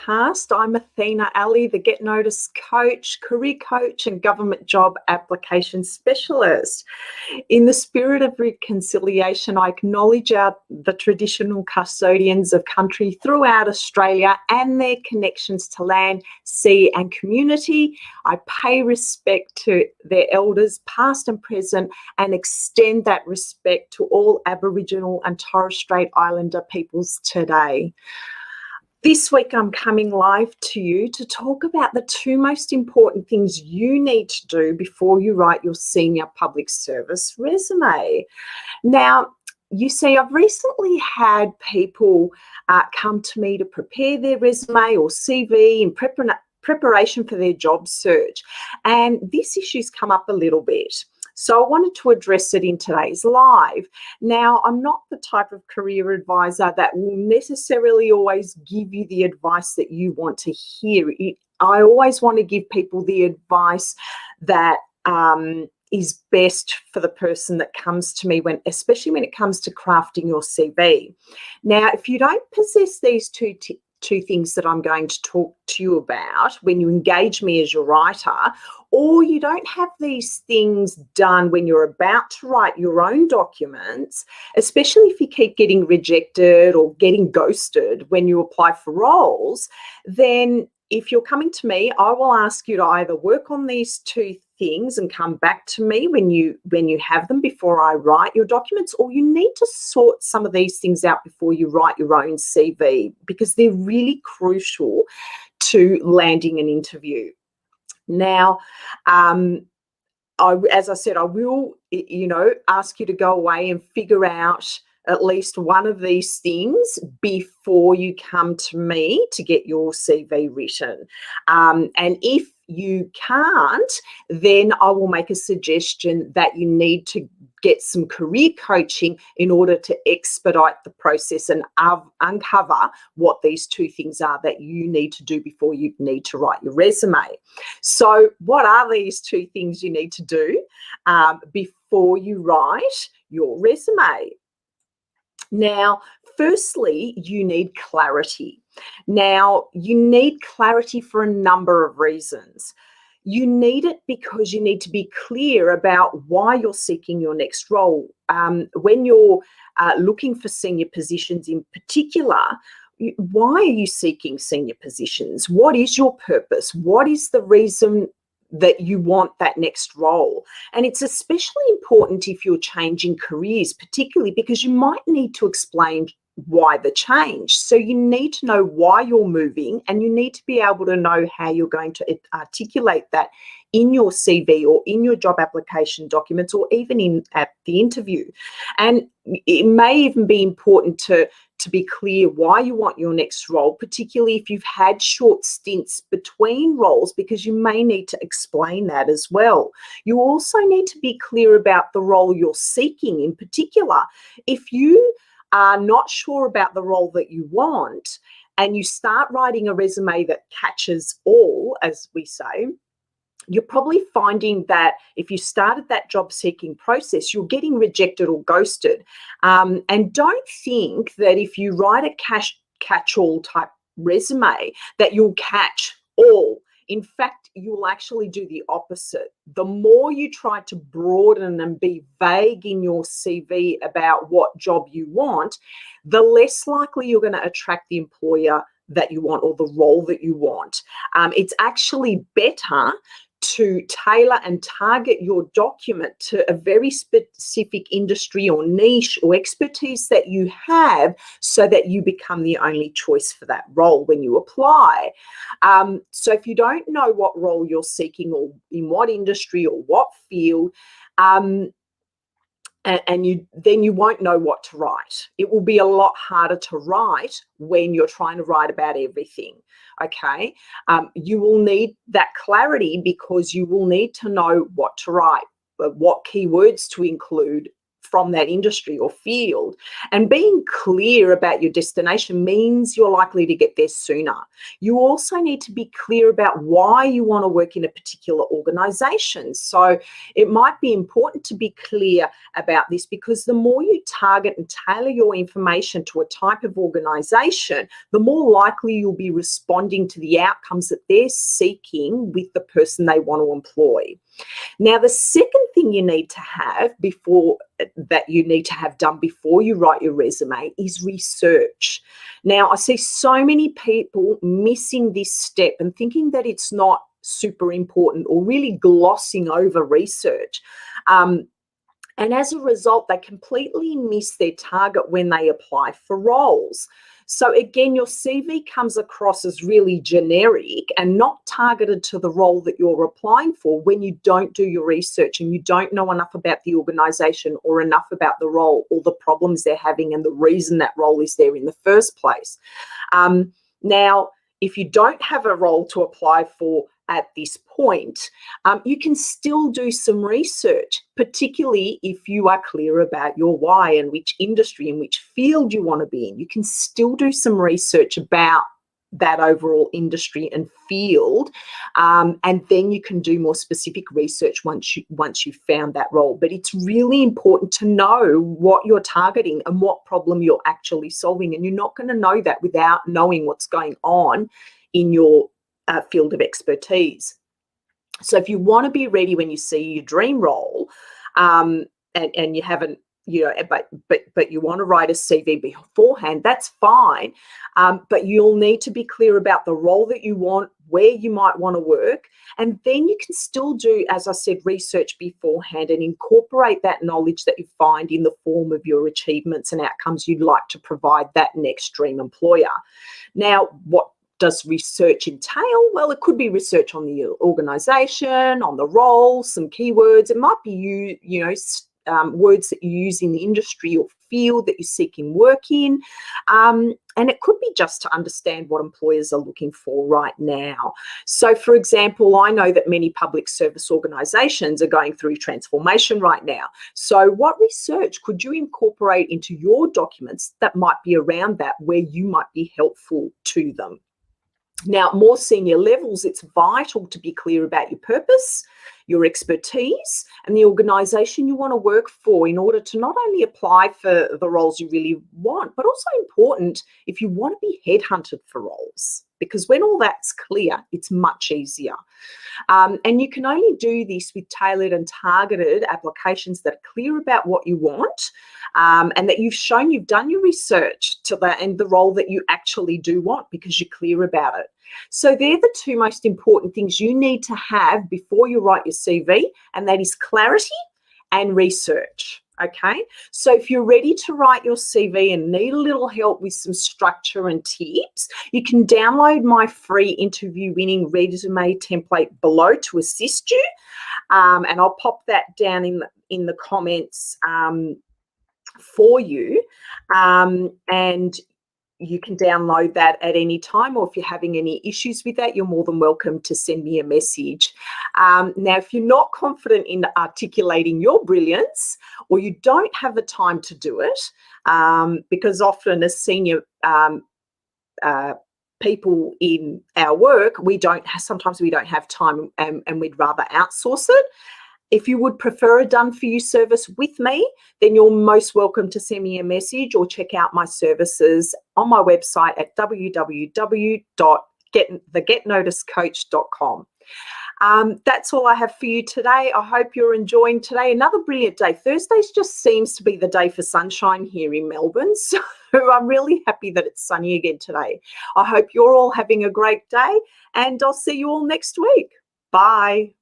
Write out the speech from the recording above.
podcast. I'm Athena, the Get Notice coach, career coach, and government job application specialist. In the spirit of reconciliation, I acknowledge the traditional custodians of country throughout Australia and their connections to land, sea, and community. I pay respect to their elders, past and present, and extend that respect to all Aboriginal and Torres Strait Islander peoples today. This week, I'm coming live to you to talk about the two most important things you need to do before you write your senior public service resume. Now, you see, I've recently had people come to me to prepare their resume or CV in preparation for their job search, and this issue's come up a little bit. So I wanted to address it in today's live. Now, I'm not the type of career advisor that will necessarily always give you the advice that you want to hear. I always want to give people the advice that is best for the person that comes to me, especially when it comes to crafting your CV. Now, if you don't possess these two things that I'm going to talk to you about when you engage me as your writer, or you don't have these things done when you're about to write your own documents, especially if you keep getting rejected or getting ghosted when you apply for roles, then if you're coming to me, I will ask you to either work on these two things and come back to me when you have them before I write your documents, or you need to sort some of these things out before you write your own CV, because they're really crucial to landing an interview. Now, as I said, I will, ask you to go away and figure out at least one of these things before you come to me to get your CV written. And if you can't, then I will make a suggestion that you need to get some career coaching in order to expedite the process and uncover what these two things are that you need to do before you need to write your resume. So what are these two things you need to do before you write your resume? Now, firstly, you need clarity. Now, you need clarity for a number of reasons. You need it because you need to be clear about why you're seeking your next role. When you're looking for senior positions in particular, why are you seeking senior positions? What is your purpose? What is the reason that you want that next role? And it's especially important if you're changing careers, particularly because you might need to explain why the change. So you need to know why you're moving, and you need to be able to know how you're going to articulate that in your CV or in your job application documents, or even at the interview. And it may even be important to be clear why you want your next role, particularly if you've had short stints between roles, because you may need to explain that as well. You also need to be clear about the role you're seeking in particular. If you are not sure about the role that you want and you start writing a resume that catches all, as we say, you're probably finding that if you started that job seeking process, you're getting rejected or ghosted. And don't think that if you write a catch-all type resume that you'll catch all. In fact, you'll actually do the opposite. The more you try to broaden and be vague in your CV about what job you want, the less likely you're going to attract the employer that you want or the role that you want. It's actually better to tailor and target your document to a very specific industry or niche or expertise that you have, so that you become the only choice for that role when you apply. So if you don't know what role you're seeking or in what industry or what field, then you won't know what to write. It will be a lot harder to write when you're trying to write about everything, okay? You will need that clarity because you will need to know what to write, what keywords to include from that industry or field. And being clear about your destination means you're likely to get there sooner. You also need to be clear about why you want to work in a particular organization. So it might be important to be clear about this, because the more you target and tailor your information to a type of organization, the more likely you'll be responding to the outcomes that they're seeking with the person they want to employ. Now, the second thing you need to have done before you write your resume is research. Now, I see so many people missing this step and thinking that it's not super important, or really glossing over research. And as a result, they completely miss their target when they apply for roles. So again, your CV comes across as really generic and not targeted to the role that you're applying for when you don't do your research and you don't know enough about the organization or enough about the role or the problems they're having and the reason that role is there in the first place. Now, if you don't have a role to apply for at this point, you can still do some research, particularly if you are clear about your why and which industry and which field you want to be in. You can still do some research about that overall industry and field, and then you can do more specific research once you've found that role. But it's really important to know what you're targeting and what problem you're actually solving, and you're not going to know that without knowing what's going on in your field of expertise. So if you want to be ready when you see your dream role, and you haven't, but you want to write a CV beforehand, that's fine. But you'll need to be clear about the role that you want, where you might want to work, and then you can still do, as I said, research beforehand and incorporate that knowledge that you find in the form of your achievements and outcomes you'd like to provide that next dream employer. Now, what does research entail? Well, it could be research on the organization, on the role, some keywords. It might be words that you use in the industry or field that you're seeking work in. And it could be just to understand what employers are looking for right now. So, for example, I know that many public service organizations are going through transformation right now. So what research could you incorporate into your documents that might be around that, where you might be helpful to them? Now, at more senior levels, it's vital to be clear about your purpose, your expertise, and the organisation you want to work for in order to not only apply for the roles you really want, but also important if you want to be headhunted for roles. Because when all that's clear, it's much easier. And you can only do this with tailored and targeted applications that are clear about what you want, and that you've shown you've done your research to that and the role that you actually do want, because you're clear about it. So they're the two most important things you need to have before you write your CV, and that is clarity and research. Okay, so if you're ready to write your CV and need a little help with some structure and tips, you can download my free interview winning resume template below to assist you. And I'll pop that down in the comments for you. And you can download that at any time, or if you're having any issues with that, you're more than welcome to send me a message. Now, if you're not confident in articulating your brilliance, or you don't have the time to do it, because often as senior people in our work, sometimes we don't have time, and we'd rather outsource it. If you would prefer a done-for-you service with me, then you're most welcome to send me a message or check out my services on my website at www.thegetnoticecoach.com. That's all I have for you today. I hope you're enjoying today. Another brilliant day. Thursdays just seems to be the day for sunshine here in Melbourne. So I'm really happy that it's sunny again today. I hope you're all having a great day, and I'll see you all next week. Bye.